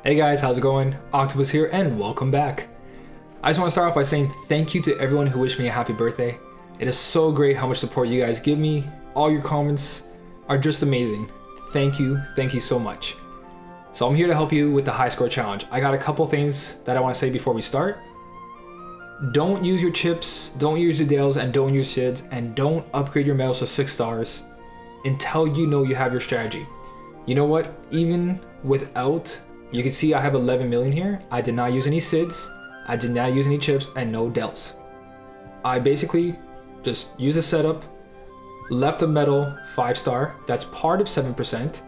Hey guys, how's it going? Octopus here and welcome back. I just want to start off by saying thank you to everyone who wished me a happy birthday. It is so great how much support you guys give me. All your comments are just amazing. Thank you so much. So I'm here to help you with the high score challenge. I got a couple things that I want to say before we start. Don't use your chips, don't use your Dales, and don't use Sids, and don't upgrade your medals to 6 stars until you know you have your strategy. You know what? Even without, you can see I have 11 million here. I did not use any Sids, I did not use any chips, and no Dales. I basically just used a setup, left a medal 5-star, that's part of 7%,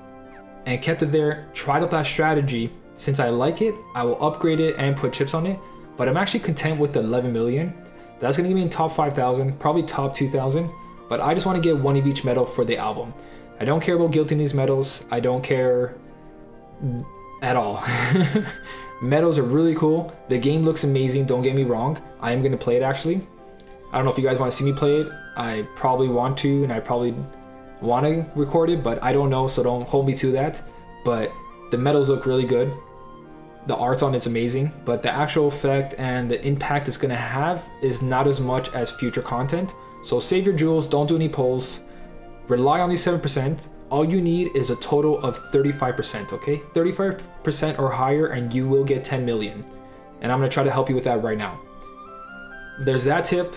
and kept it there, tried out that strategy. Since I like it, I will upgrade it and put chips on it, but I'm actually content with the 11 million. That's gonna give me in top 5,000, probably top 2,000, but I just wanna get one of each medal for the album. I don't care about guilting these medals, I don't care at all. Medals are really cool, the game looks amazing, don't get me wrong. I am gonna play it actually. I don't know if you guys wanna see me play it, I probably want to, and I probably want to record it, but I don't know, so don't hold me to that. But the medals look really good, the art's on it's amazing, but the actual effect and the impact it's gonna have is not as much as future content. So save your jewels, don't do any polls, rely on these 7%. All you need is a total of 35%, okay? 35% or higher and you will get 10 million. And I'm gonna try to help you with that right now. There's that tip,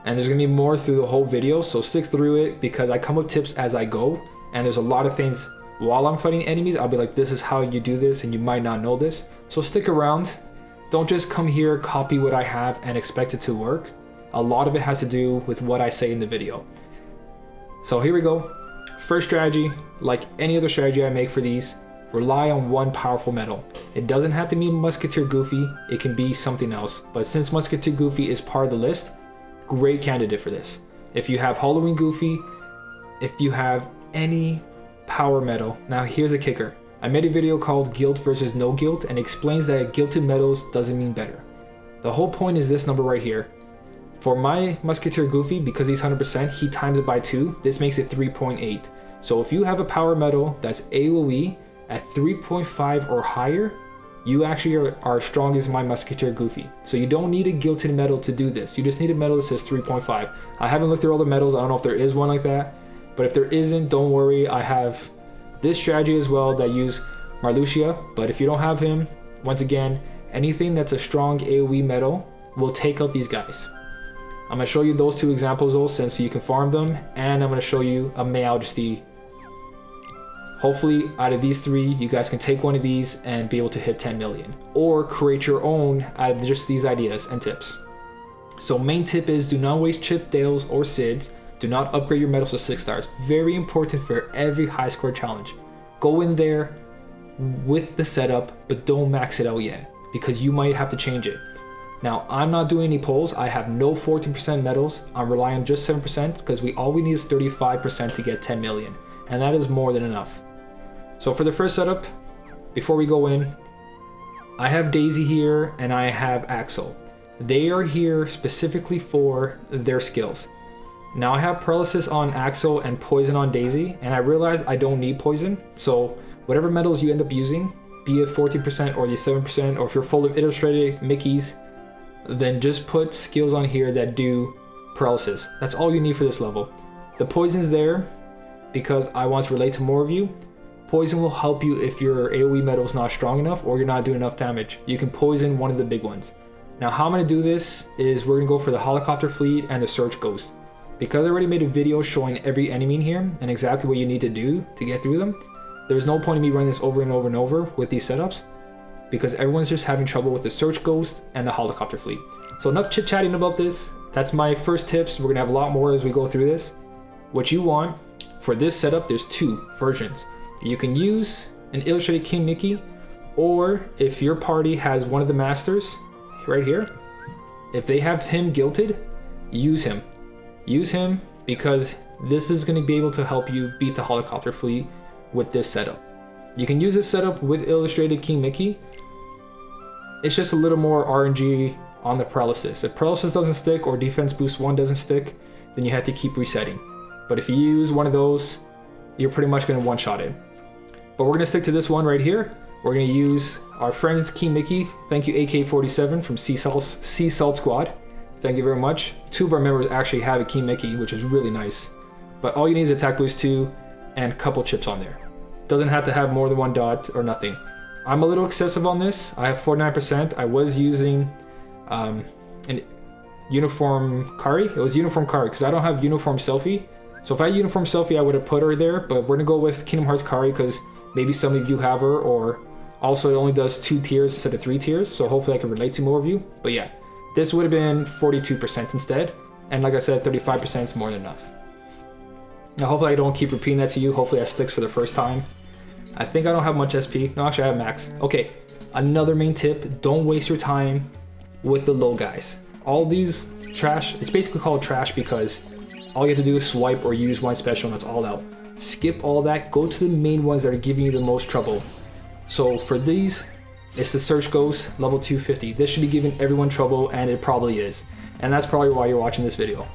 and there's gonna be more through the whole video, so stick through it because I come up with tips as I go, and there's a lot of things while I'm fighting enemies, I'll be like, this is how you do this, and you might not know this. So stick around. Don't just come here, copy what I have, and expect it to work. A lot of it has to do with what I say in the video. So here we go. First strategy, like any other strategy I make for these, rely on one powerful medal. It doesn't have to be Musketeer Goofy, it can be something else. But since Musketeer Goofy is part of the list, great candidate for this. If you have Halloween Goofy, if you have any power medal. Now here's a kicker. I made a video called Guilt versus No Guilt and explains that guilted medals doesn't mean better. The whole point is this number right here. For my Musketeer Goofy, because he's 100%, he times it by 2. This makes it 3.8. So if you have a power medal that's AoE at 3.5 or higher, you actually are as strong as my Musketeer Goofy. So you don't need a guilted medal to do this. You just need a medal that says 3.5. I haven't looked through all the medals. I don't know if there is one like that. But if there isn't, don't worry. I have this strategy as well that use Marluxia. But if you don't have him, once again, anything that's a strong AoE medal will take out these guys. I'm going to show you those 2 examples though, since you can farm them. And I'm going to show you a Majesty. Hopefully out of these 3, you guys can take one of these and be able to hit 10 million. Or create your own out of just these ideas and tips. So main tip is do not waste chip, Dales, or Sids. Do not upgrade your medals to 6 stars. Very important for every high score challenge. Go in there with the setup, but don't max it out yet, because you might have to change it. Now, I'm not doing any polls. I have no 14% medals. I'm relying on just 7% because all we need is 35% to get 10 million. And that is more than enough. So for the first setup, before we go in, I have Daisy here and I have Axel. They are here specifically for their skills. Now I have paralysis on Axel and poison on Daisy, and I realize I don't need poison. So whatever medals you end up using, be it 14% or the 7%, or if you're full of illustrated Mickeys, then just put skills on here that do paralysis. That's all you need for this level. The poison's there because I want to relate to more of you. Poison will help you if your AoE medal is not strong enough or you're not doing enough damage. You can poison one of the big ones. Now how I'm going to do this is we're going to go for the helicopter fleet and the search ghost. Because I already made a video showing every enemy in here and exactly what you need to do to get through them, there's no point in me running this over and over and over with these setups, because everyone's just having trouble with the search ghost and the helicopter fleet. So enough chit chatting about this. That's my first tips. We're gonna have a lot more as we go through this. What you want for this setup, there's 2 versions. You can use an illustrated King Mickey, or if your party has one of the masters right here, if they have him guilted, use him. Use him because this is going to be able to help you beat the helicopter fleet with this setup. You can use this setup with illustrated King Mickey. It's just a little more RNG on the paralysis. If paralysis doesn't stick or defense boost 1 doesn't stick, then you have to keep resetting. But if you use one of those, you're pretty much going to one-shot it. But we're going to stick to this one right here. We're going to use Our friends Key Mickey, thank you AK47 from Sea Salt Squad. Thank you very much. 2 of our members actually have a Key Mickey, which is really nice. But all you need is attack boost 2 and a couple chips on there. Doesn't have to have more than 1 dot or nothing. I'm a little excessive on this. I have 49%. I was using an uniform Kari. It was uniform Kari because I don't have uniform Selfie. So if I had uniform Selfie, I would have put her there, but we're gonna go with Kingdom Hearts Kari because maybe some of you have her, or also it only does 2 tiers instead of 3 tiers. So hopefully I can relate to more of you. But yeah, this would have been 42% instead. And like I said, 35% is more than enough. Now hopefully I don't keep repeating that to you. Hopefully that sticks for the first time. I think I don't have much SP. No, actually I have max. Okay, another main tip, don't waste your time with the low guys. All these trash, it's basically called trash because all you have to do is swipe or use one special and that's all out. Skip all that, go to the main ones that are giving you the most trouble. So for these, it's the Search Ghost level 250. This should be giving everyone trouble, and it probably is. And that's probably why you're watching this video.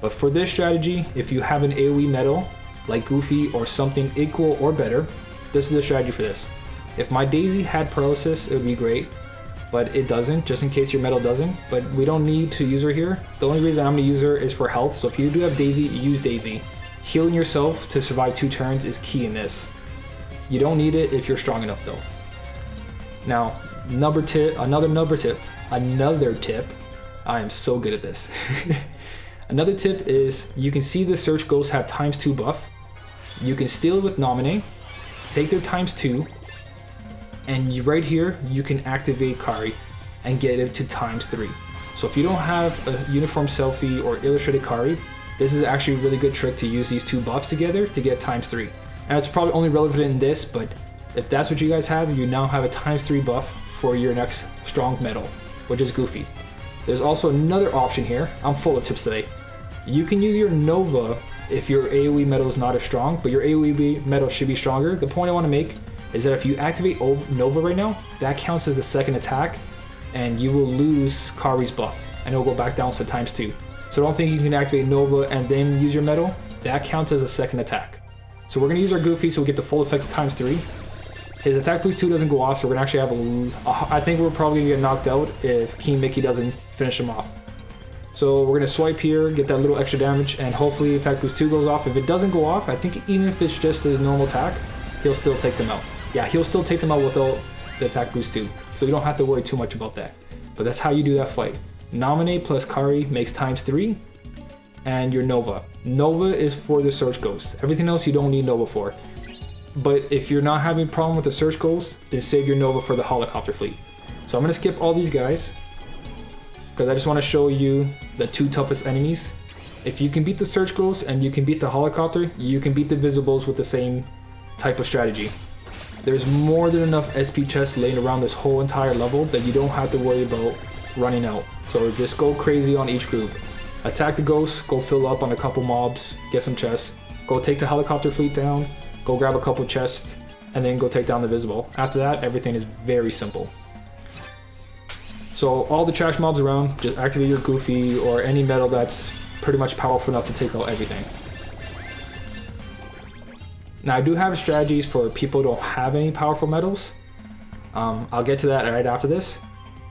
But for this strategy, if you have an AoE medal, like Goofy or something equal or better, this is the strategy for this. If my Daisy had paralysis, it would be great, but it doesn't, just in case your medal doesn't. But we don't need to use her here. The only reason I'm gonna use her is for health, so if you do have Daisy, use Daisy. Healing yourself to survive 2 turns is key in this. You don't need it if you're strong enough though. Now, another tip, I am so good at this. Another tip is, you can see the Search Ghosts have ×2 buff. You can steal it with Nominate, take their ×2, and right here, you can activate Kari and get it to ×3. So if you don't have a uniform Selfie or illustrated Kari, this is actually a really good trick to use these 2 buffs together to get ×3. And it's probably only relevant in this, but if that's what you guys have, you now have a ×3 buff for your next strong medal, which is Goofy. There's also another option here. I'm full of tips today. You can use your Nova if your AoE medal is not as strong, but your AoE medal should be stronger. The point I want to make is that if you activate Nova right now, that counts as a second attack, and you will lose Kari's buff, and it'll go back down to ×2. So don't think you can activate Nova and then use your medal. That counts as a second attack. So we're going to use our Goofy so we get the full effect of ×3. His attack boost 2 doesn't go off, so we're going to actually have I think we're probably going to get knocked out if King Mickey doesn't finish him off. So we're going to swipe here, get that little extra damage, and hopefully attack boost 2 goes off. If it doesn't go off, I think even if it's just his normal attack, he'll still take them out. Yeah, he'll still take them out without the attack boost 2. So you don't have to worry too much about that. But that's how you do that fight. Nominate plus Kari makes ×3, and your Nova. Nova is for the Search Ghost. Everything else you don't need Nova for. But if you're not having a problem with the Search Ghost, then save your Nova for the Helicopter Fleet. So I'm going to skip all these guys, because I just want to show you the 2 toughest enemies. If you can beat the Search Ghost and you can beat the Helicopter, you can beat the Visibles with the same type of strategy. There's more than enough SP chests laying around this whole entire level that you don't have to worry about running out. So just go crazy on each group. Attack the Ghosts, go fill up on a couple mobs, get some chests. Go take the Helicopter Fleet down, go grab a couple chests, and then go take down the Visible. After that, everything is very simple. So all the trash mobs around, just activate your Goofy or any medal that's pretty much powerful enough to take out everything. Now I do have strategies for people who don't have any powerful medals. I'll get to that right after this.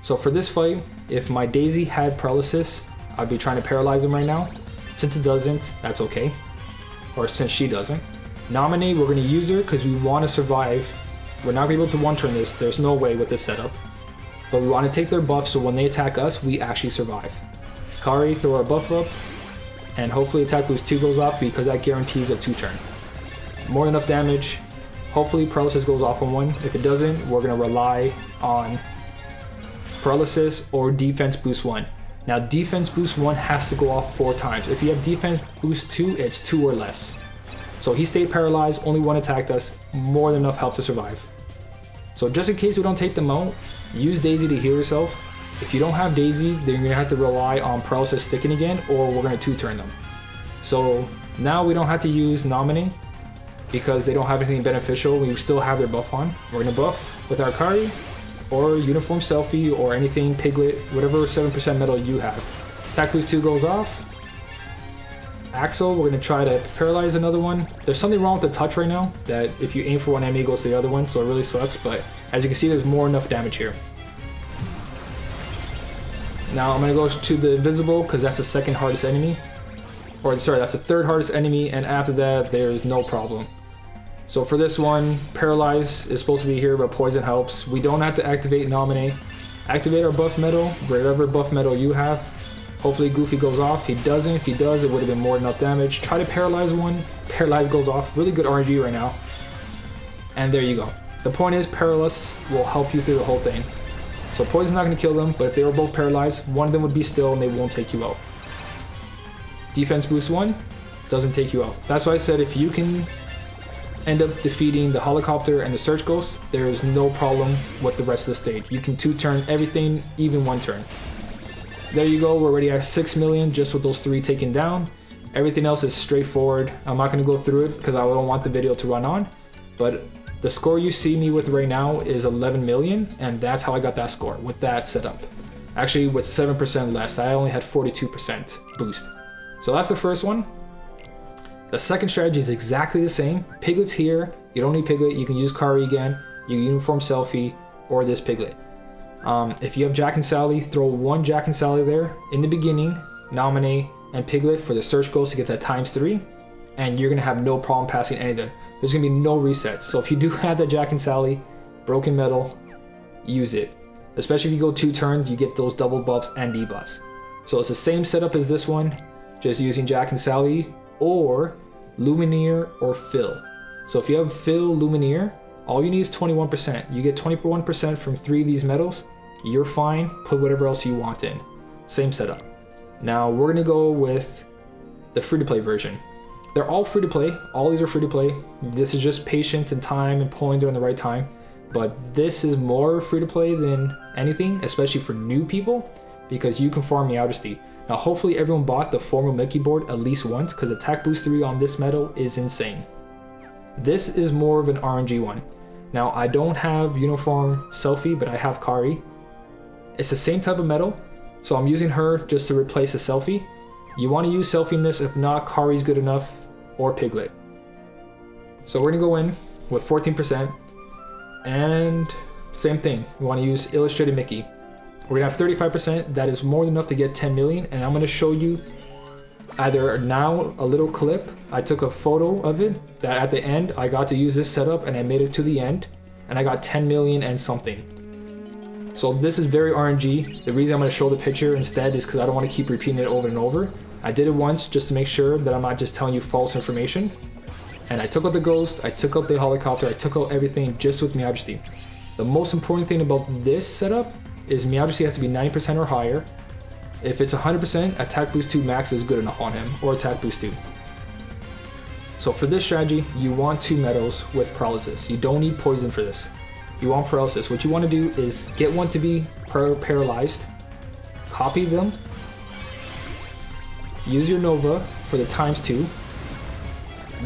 So for this fight, if my Daisy had paralysis, I'd be trying to paralyze him right now. Since it doesn't, that's okay. Or since she doesn't. Nominate, we're going to use her because we want to survive. We're not able to one-turn this, there's no way with this setup. But we want to take their buff so when they attack us, we actually survive. Kari, throw our buff up, and hopefully attack boost 2 goes off because that guarantees a 2-turn. More than enough damage. Hopefully paralysis goes off on 1. If it doesn't, we're going to rely on paralysis or defense boost 1. Now defense boost 1 has to go off 4 times. If you have defense boost 2, it's 2 or less. So he stayed paralyzed, only 1 attacked us, more than enough help to survive. So just in case we don't take them out, use Daisy to heal yourself. If you don't have Daisy, then you're going to have to rely on paralysis sticking again, or we're going to 2-turn them. So now we don't have to use Nominate, because they don't have anything beneficial. We still have their buff on. We're going to buff with our Kari, or Uniform Selfie, or anything Piglet, whatever 7% medal you have. Attack boost 2 goes off. Axel, we're gonna try to paralyze another one. There's something wrong with the touch right now, that if you aim for one enemy, it goes to the other one, so it really sucks, but as you can see, there's more enough damage here. Now I'm gonna go to the invisible, because that's the second hardest enemy. Or sorry, that's the third hardest enemy, and after that, there's no problem. So for this one, paralyze is supposed to be here, but poison helps. We don't have to activate nominate. Activate our buff metal, wherever buff metal you have. Hopefully Goofy goes off. He doesn't. If he does, it would have been more than enough damage. Try to paralyze one. Paralyze goes off. Really good RNG right now. And there you go. The point is, paralysis will help you through the whole thing. So poison's not going to kill them, but if they were both paralyzed, one of them would be still and they won't take you out. Defense boost 1 doesn't take you out. That's why I said if you can end up defeating the helicopter and the search ghost, there is no problem with the rest of the stage. You can 2-turn everything, even 1 turn. There you go, we're already at 6 million just with those 3 taken down. Everything else is straightforward. I'm not going to go through it because I don't want the video to run on, but the score you see me with right now is 11 million, and that's how I got that score with that setup. Actually, with 7% less, I only had 42% boost. So that's the first one. The second strategy is exactly the same. Piglet's here. You don't need Piglet. You can use Kari again. You can uniform Selfie or this Piglet. If you have Jack and Sally, throw 1 Jack and Sally there in the beginning, nominate, and Piglet for the search ghost to get that ×3, and you're gonna have no problem passing any of them. There's gonna be no resets. So if you do have that Jack and Sally, broken metal, use it. Especially if you go 2 turns, you get those double buffs and debuffs. So it's the same setup as this one, just using Jack and Sally or Lumineer or Phil. So if you have Phil, Lumineer, all you need is 21%. You get 21% from 3 of these medals. You're fine. Put whatever else you want in. Same setup. Now we're gonna go with the free-to-play version. They're all free-to-play. All these are free-to-play. This is just patience and time and pulling during the right time. But this is more free-to-play than anything, especially for new people, because you can farm Meowdesty. Now hopefully everyone bought the formal Mickey board at least once, because attack boost 3 on this medal is insane. This is more of an RNG one. Now I don't have uniform Selfie, but I have Kari. It's the same type of medal, so I'm using her just to replace a Selfie. You want to use Selfie in this, if not, Kari's good enough, or Piglet. So we're gonna go in with 14%, and same thing, we want to use Illustrated Mickey. We're gonna have 35%, that is more than enough to get 10 million, and I'm gonna show you either now a little clip. I took a photo of it, that at the end I got to use this setup and I made it to the end, and I got 10 million and something. So this is very RNG. The reason I'm gonna show the picture instead is because I don't want to keep repeating it over and over. I did it once just to make sure that I'm not just telling you false information. And I took out the ghost, I took out the helicopter, I took out everything just with Meowdesty. The most important thing about this setup is Meowdesty has to be 90% or higher. If it's 100%, attack boost 2 max is good enough on him, or attack boost 2. So for this strategy, you want 2 medals with paralysis. You don't need poison for this. You want paralysis. What you want to do is get one to be paralyzed, copy them, use your Nova for the ×2,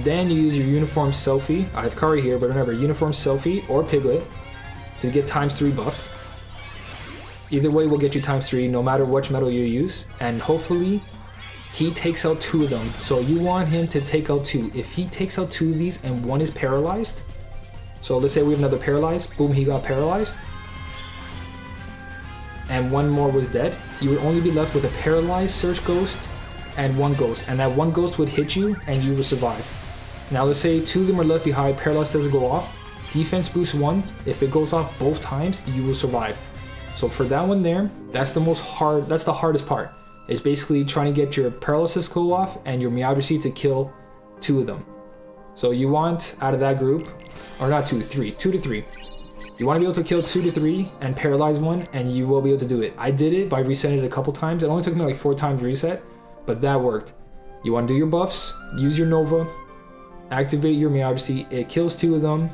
then you use your uniform Selfie. I have Kari here, but remember, uniform Selfie or Piglet to get ×3 buff. Either way will get you ×3 no matter which medal you use, and hopefully he takes out 2 of them. So you want him to take out 2. If he takes out 2 of these and 1 is paralyzed, so let's say we have another paralyzed, boom, he got paralyzed, and 1 more was dead, you would only be left with a paralyzed search ghost and 1 ghost, and that 1 ghost would hit you and you would survive. Now let's say 2 of them are left behind, paralyzed doesn't go off, defense boost 1, if it goes off both times, you will survive. So for that one there, that's the hardest part. It's basically trying to get your paralysis go off and your Meowdesty to kill 2 of them. So you want out of that group, or not 2, 3, 2 to 3. You want to be able to kill 2 to 3 and paralyze 1, and you will be able to do it. I did it by resetting it a couple times. It only took me like 4 times reset, but that worked. You want to do your buffs, use your Nova, activate your Meowdesty. It kills 2 of them,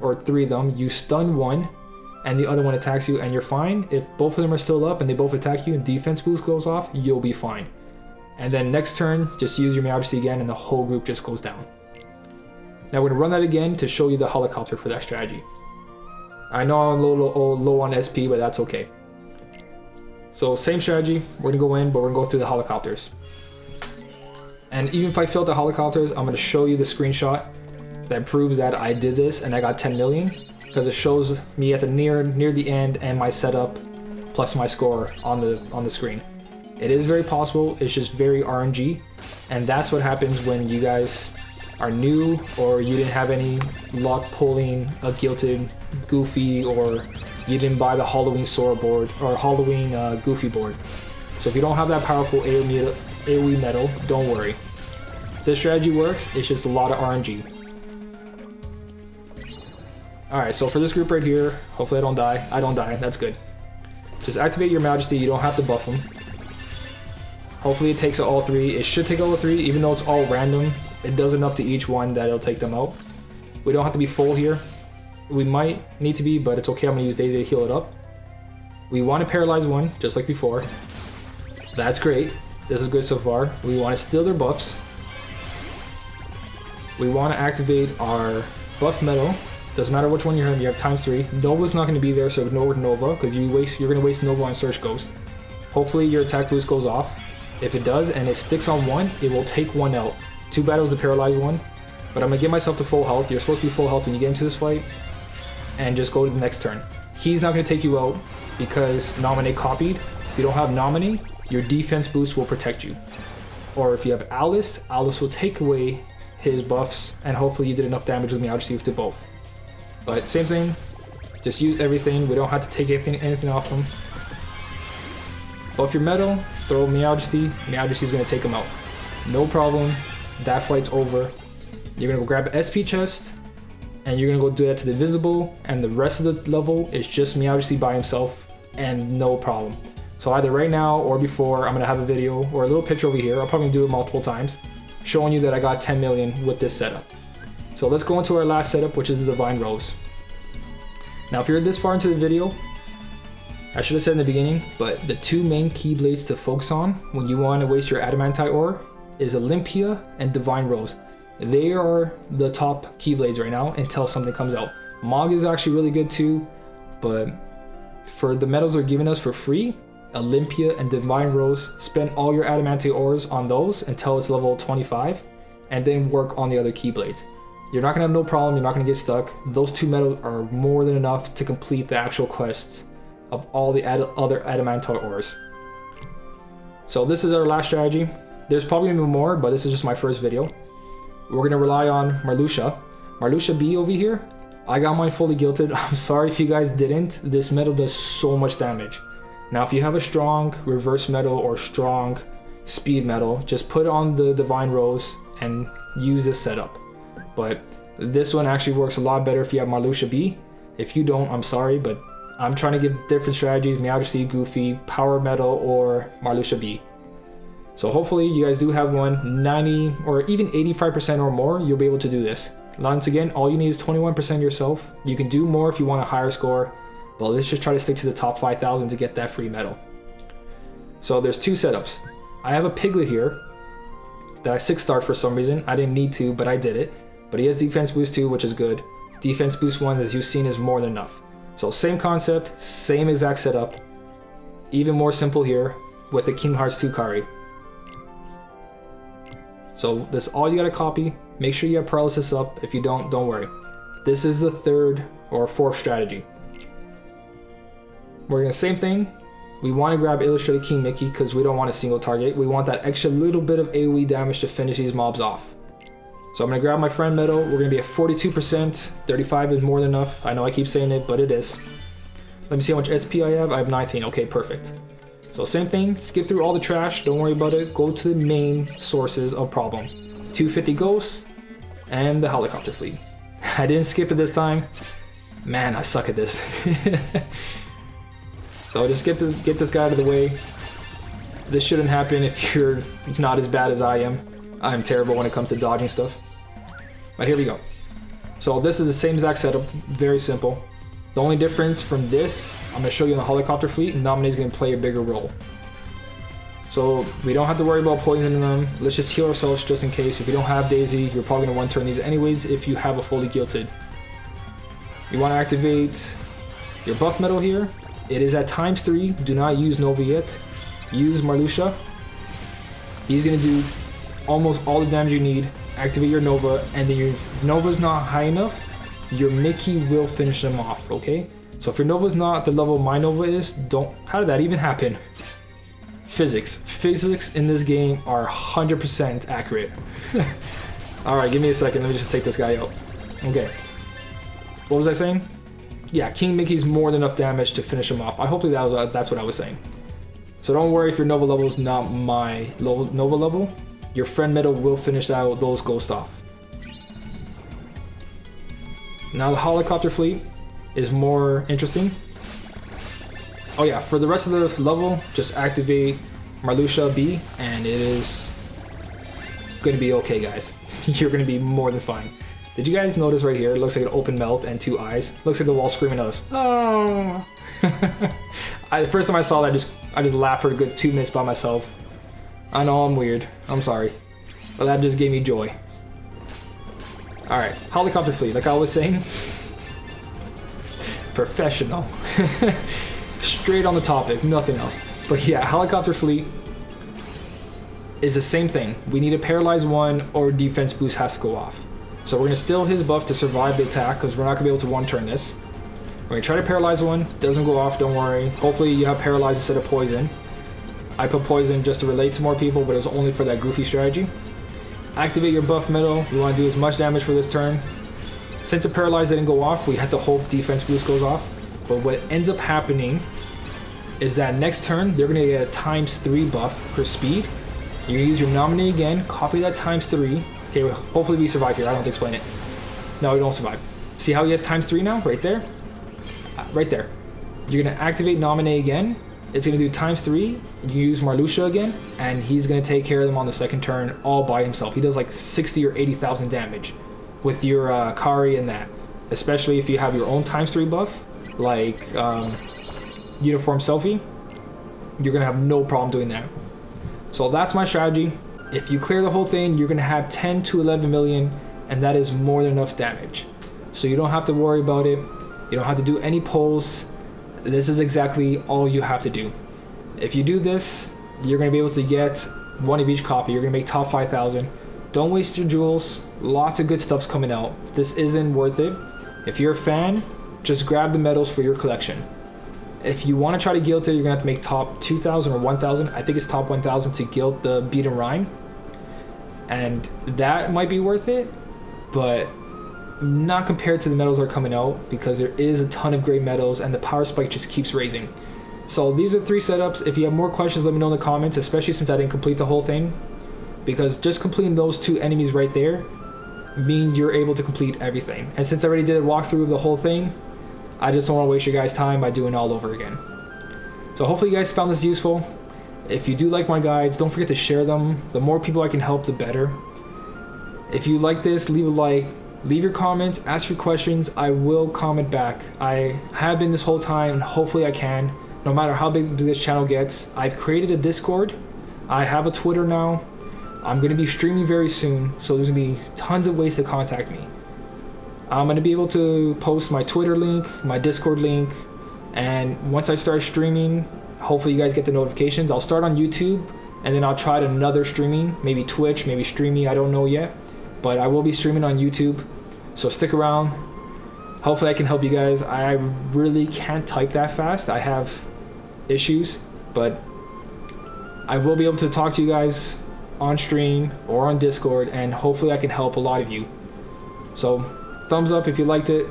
or 3 of them. You stun 1, and the other one attacks you, and you're fine. If both of them are still up and they both attack you and defense boost goes off, you'll be fine. And then next turn, just use your Meowdesty again, and the whole group just goes down. Now we're gonna run that again to show you the helicopter for that strategy. I know I'm a little low on SP, but that's okay. So same strategy, we're gonna go in, but we're gonna go through the helicopters. And even if I failed the helicopters, I'm gonna show you the screenshot that proves that I did this and I got 10 million, because it shows me at the near the end and my setup plus my score on the screen. It is very possible, it's just very RNG, and that's what happens when you guys are new or you didn't have any luck pulling a Gilded Goofy, or you didn't buy the Halloween Sora board or Halloween Goofy board. So if you don't have that powerful AoE metal, don't worry. This strategy works, it's just a lot of RNG. Alright, so for this group right here, hopefully I don't die. I don't die, that's good. Just activate your Majesty, you don't have to buff them. Hopefully it takes all three. It should take all three, even though it's all random. It does enough to each one that it'll take them out. We don't have to be full here. We might need to be, but it's okay, I'm gonna use Daisy to heal it up. We want to paralyze one, just like before. That's great. This is good so far. We want to steal their buffs. We want to activate our buff metal. Doesn't matter which one you're in, you have ×3. Nova's not going to be there, so ignore Nova, because you're going to waste Nova on Search Ghost. Hopefully your attack boost goes off. If it does, and it sticks on one, it will take one out. Too bad it was a paralyzed one, but I'm going to get myself to full health. You're supposed to be full health when you get into this fight, and just go to the next turn. He's not going to take you out, because Nominate copied. If you don't have Nominate, your defense boost will protect you. Or if you have Alice, Alice will take away his buffs, and hopefully you did enough damage with Meow to both. But same thing, just use everything. We don't have to take anything off him. Buff your metal, throw Meowjesty. Meowjesty's gonna take him out. No problem, that fight's over. You're gonna go grab an SP chest, and you're gonna go do that to the invisible, and the rest of the level is just Meowjesty by himself, and no problem. So either right now or before, I'm gonna have a video or a little picture over here. I'll probably do it multiple times, showing you that I got 10 million with this setup. So let's go into our last setup, which is the Divine Rose. Now, if you're this far into the video, I should have said in the beginning, but the two main Keyblades to focus on when you want to waste your Adamantite ore is Olympia and Divine Rose. They are the top Keyblades right now until something comes out. Mog is actually really good too, but for the medals they're giving us for free, Olympia and Divine Rose, spend all your Adamantite ores on those until it's level 25, and then work on the other Keyblades. You're not gonna have no problem, you're not gonna get stuck. Those two medals are more than enough to complete the actual quests of all the other Adamantite ores. So this is our last strategy. There's probably gonna be more, but this is just my first video. We're gonna rely on Marluxia. Marluxia B over here, I got mine fully gilded. I'm sorry if you guys didn't. This medal does so much damage. Now if you have a strong reverse medal or strong speed medal, just put it on the Divine Rose and use this setup. But this one actually works a lot better if you have Marluxia B. If you don't, I'm sorry, but I'm trying to give different strategies: Meowjesty, Goofy, Power Metal, or Marluxia B. So hopefully you guys do have one 90 or even 85% or more, you'll be able to do this. Once again, all you need is 21% yourself. You can do more if you want a higher score, but let's just try to stick to the top 5,000 to get that free medal. So there's two setups. I have a Piglet here that I 6-starred for some reason. I didn't need to, but I did it. But he has defense boost 2, which is good. Defense boost 1, as you've seen, is more than enough. So same concept, same exact setup. Even more simple here with the Kingdom Hearts 2 Kari. So that's all you gotta copy. Make sure you have paralysis up. If you don't worry. This is the third or fourth strategy. We're gonna same thing. We want to grab Illustrated King Mickey because we don't want a single target. We want that extra little bit of AoE damage to finish these mobs off. So I'm gonna grab my friend medal. We're gonna be at 42%. 35 is more than enough. I know I keep saying it, but it is. Let me see how much SP I have. I have 19. Okay, perfect. So same thing, skip through all the trash, don't worry about it. Go to the main sources of problem. 250 ghosts and the helicopter fleet. I didn't skip it this time. Man, I suck at this. So just get this guy out of the way. This shouldn't happen if you're not as bad as I am. I'm terrible when it comes to dodging stuff. But here we go. So this is the same exact setup, very simple. The only difference from this, I'm going to show you in the helicopter fleet, and Nominee is going to play a bigger role. So we don't have to worry about poisoning them. Let's just heal ourselves just in case. If you don't have Daisy, you're probably going to one-turn these anyways if you have a fully gilded. You want to activate your buff metal here. It is at ×3. Do not use Nova yet. Use Marluxia. He's going to do almost all the damage you need. Activate your Nova, and then your Nova's not high enough, your Mickey will finish them off, okay? So if your Nova's not the level my Nova is, don't... How did that even happen? Physics in this game are 100% accurate. Alright, give me a second, let me just take this guy out. Okay. What was I saying? Yeah, King Mickey's more than enough damage to finish him off. I hope that's what I was saying. So don't worry if your Nova level is not my Nova level. Your friend medal will finish out those ghosts off. Now the helicopter fleet is more interesting. Oh yeah, for the rest of the level, just activate Marluxia B and it is gonna be okay, guys. You're gonna be more than fine. Did you guys notice right here? It looks like an open mouth and 2 eyes. Looks like the wall screaming at us. Oh. The first time I saw that, I just laughed for a good 2 minutes by myself. I know I'm weird. I'm sorry. But that just gave me joy. Alright, helicopter fleet, like I was saying. Professional. Straight on the topic, nothing else. But yeah, helicopter fleet is the same thing. We need a paralyze 1 or defense boost has to go off. So we're gonna steal his buff to survive the attack because we're not gonna be able to 1-turn this. We're gonna try to paralyze 1, doesn't go off, don't worry. Hopefully you have paralyze instead of poison. I put poison just to relate to more people, but it was only for that goofy strategy. Activate your buff medal. We want to do as much damage for this turn. Since the paralyze didn't go off, we had to hope defense boost goes off. But what ends up happening is that next turn, they're gonna get a ×3 buff for speed. You're gonna use your nominee again, copy that ×3. Okay, well, hopefully we survive here. I don't have to explain it. No, we don't survive. See how he has ×3 now? Right there? Right there. You're gonna activate nominee again. It's gonna do ×3. You use Marluxia again, and he's gonna take care of them on the second turn all by himself. He does like 60 or 80,000 damage with your Kari and that. Especially if you have your own ×3 buff, like Uniform Selfie. You're gonna have no problem doing that. So that's my strategy. If you clear the whole thing, you're gonna have 10 to 11 million, and that is more than enough damage. So you don't have to worry about it. You don't have to do any pulls. This is exactly all you have to do. If you do this, you're gonna be able to get 1 of each copy. You're gonna make top 5,000. Don't waste your jewels. Lots of good stuff's coming out. This isn't worth it. If you're a fan, just grab the medals for your collection. If you want to try to guild it, you're gonna have to make top 2,000 or 1,000. I think it's top 1,000 to guild the beat and rhyme, and that might be worth it, but not compared to the medals that are coming out, because there is a ton of great medals and the power spike just keeps raising. So these are 3 setups. If you have more questions, let me know in the comments, especially since I didn't complete the whole thing, because just completing those 2 enemies right there means you're able to complete everything. And since I already did a walkthrough of the whole thing, I just don't want to waste your guys' time by doing it all over again. So hopefully you guys found this useful. If you do like my guides, don't forget to share them. The more people I can help, the better. If you like this, leave a like, leave your comments, ask your questions. I will comment back. I have been this whole time, and hopefully I can, no matter how big this channel gets. I've created a Discord. I have a Twitter now. I'm going to be streaming very soon, so there's going to be tons of ways to contact me. I'm going to be able to post my Twitter link, my Discord link, and once I start streaming, hopefully you guys get the notifications. I'll start on YouTube, and then I'll try another streaming, maybe Twitch, maybe Streamy, I don't know yet. But I will be streaming on YouTube, so stick around. Hopefully I can help you guys. I really can't type that fast. I have issues, but I will be able to talk to you guys on stream or on Discord, and hopefully I can help a lot of you. So thumbs up if you liked it.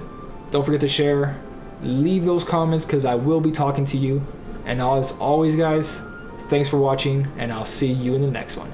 Don't forget to share. Leave those comments because I will be talking to you. And as always, guys, thanks for watching, and I'll see you in the next one.